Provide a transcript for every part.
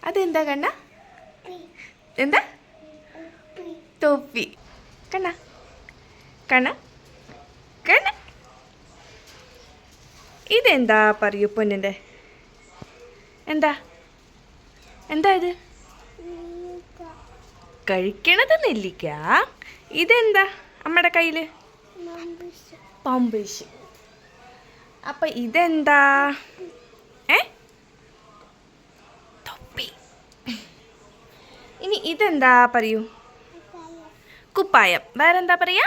അതെന്താ കണ്ണ? എന്താ? തൊപ്പി. കണ്ണ കണ്ണ കണ്ണ. ഇതെന്താ പറയൂ പൊന്നിൻ്റെ? എന്താ എന്താ ഇത്? കഴിക്കണത് നെല്ലിക്ക. ഇതെന്താ അമ്മയുടെ കയ്യിൽ? പമ്പേഴ്സ്. അപ്പൊ ഇതെന്താ? തൊപ്പി. ഇനി ഇതെന്താ പറയൂ? കുപ്പായം. വേറെന്താ പറയാ?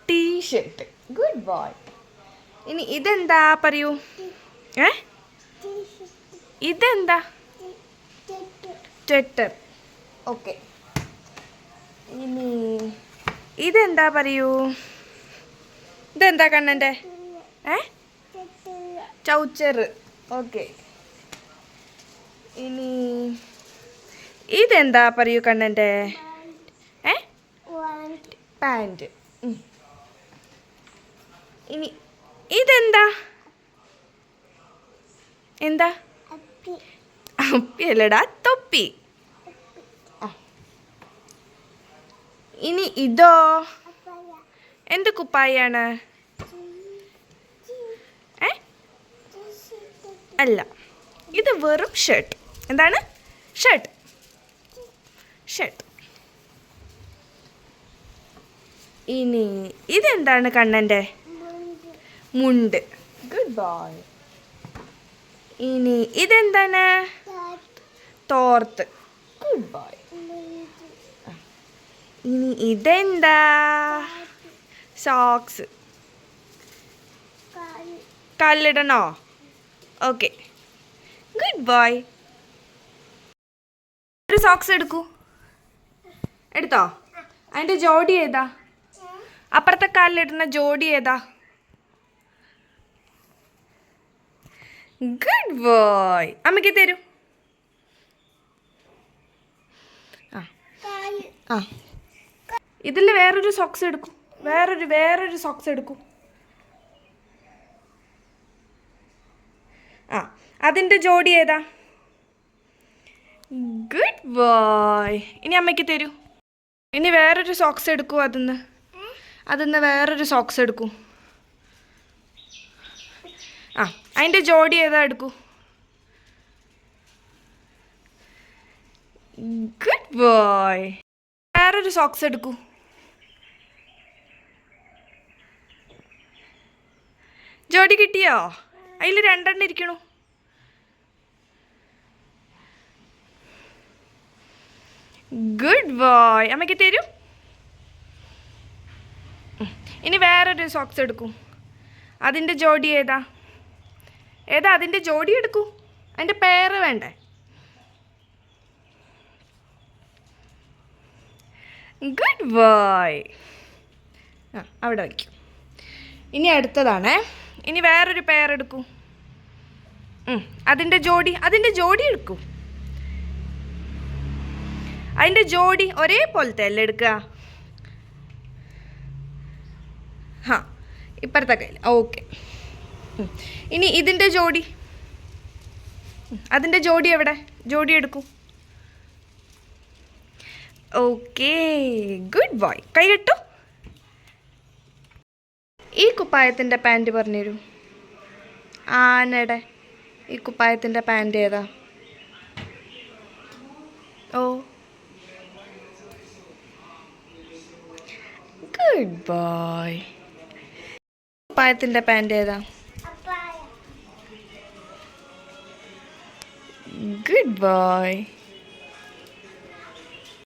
ടീഷർട്ട്. Good boy. ഇനി ഇതെന്താ പറയൂ? ഇതെന്താ? ട്വിറ്റർ. ഓക്കെ. ഇനി ഇതെന്താ പറയൂ? ഇതെന്താ കണ്ണൻ്റെ? ചൗച്ചർ. ഓക്കെ. ഇനി ഇതെന്താ പറയൂ കണ്ണൻ്റെ? പാൻറ്. ഇനി ഇതെന്താ? എന്താ? അപ്പിയല്ലടാ, തൊപ്പി. ഇനി ഇതോ? എന്ത് കുപ്പായാണ്? അല്ല, ഇത് വെറും ഷർട്ട്. എന്താണ്? ഷർട്ട്. ഷർട്ട്. ഇനി ഇതെന്താണ് കണ്ണൻ്റെ? മുണ്ട്. Good boy. ഇനി ഇതെന്താണ്? തോർത്ത്. Good boy. ഇനി ഇതെന്താ? സോക്സ്. കല്ലിടണോ? ഓക്കെ. Good boy. ഒരു സോക്സ് എടുക്കൂ. എടുത്തോ? അതിൻ്റെ ജോഡി ഏതാ? അപ്പുറത്തെ കാലിലിടുന്ന ജോഡി ഏതാ? Good boy. അമ്മയ്ക്ക് തരൂ. ആ ഇതിൽ വേറൊരു സോക്സ് എടുക്കൂ. വേറൊരു സോക്സ് എടുക്കൂ. അതിൻ്റെ ജോഡി ഏതാ? Good boy. ഇനി അമ്മയ്ക്ക് തരൂ. ഇനി വേറൊരു സോക്സ് എടുക്കൂ. അതിന്ന് വേറൊരു സോക്സ് എടുക്കൂ. അതിൻ്റെ ജോഡി ഏതാ? എടുക്കൂ. Good boy. വേറൊരു സോക്സ് എടുക്കൂ. ജോഡി കിട്ടിയോ? അതിൽ 2 ഇരിക്കണു. Good boy. അമ്മയ്ക്ക് തരൂ. ഇനി വേറൊരു സോക്സ് എടുക്കൂ. അതിൻ്റെ ജോഡി ഏതാ? അതിൻ്റെ ജോഡി എടുക്കൂ. അതിൻ്റെ പേര് വേണ്ടേ? Good boy. അവിടെ വയ്ക്കും. ഇനി അടുത്തതാണേ. ഇനി വേറൊരു പെയർ എടുക്കൂ. അതിൻ്റെ ജോഡി എടുക്കൂ. അതിൻ്റെ ജോഡി ഒരേപോലത്തെ അല്ലേ എടുക്കുക? ഇപ്പുറത്തെ കയ്യിൽ. ഓക്കെ. ഇനി ഇതിൻ്റെ ജോഡി. അതിൻ്റെ ജോഡി എവിടെ? ജോഡി എടുക്കൂ. ഓക്കെ. Good boy. കൈ കെട്ടു. ഈ കുപ്പായത്തിൻ്റെ പാൻറ് പറഞ്ഞു തരൂ. ആനയുടെ ഈ കുപ്പായത്തിൻ്റെ പാൻറ് ഏതാ? Good boy. കുപ്പായത്തിൻ്റെ പാൻറ് ഏതാ? Good boy.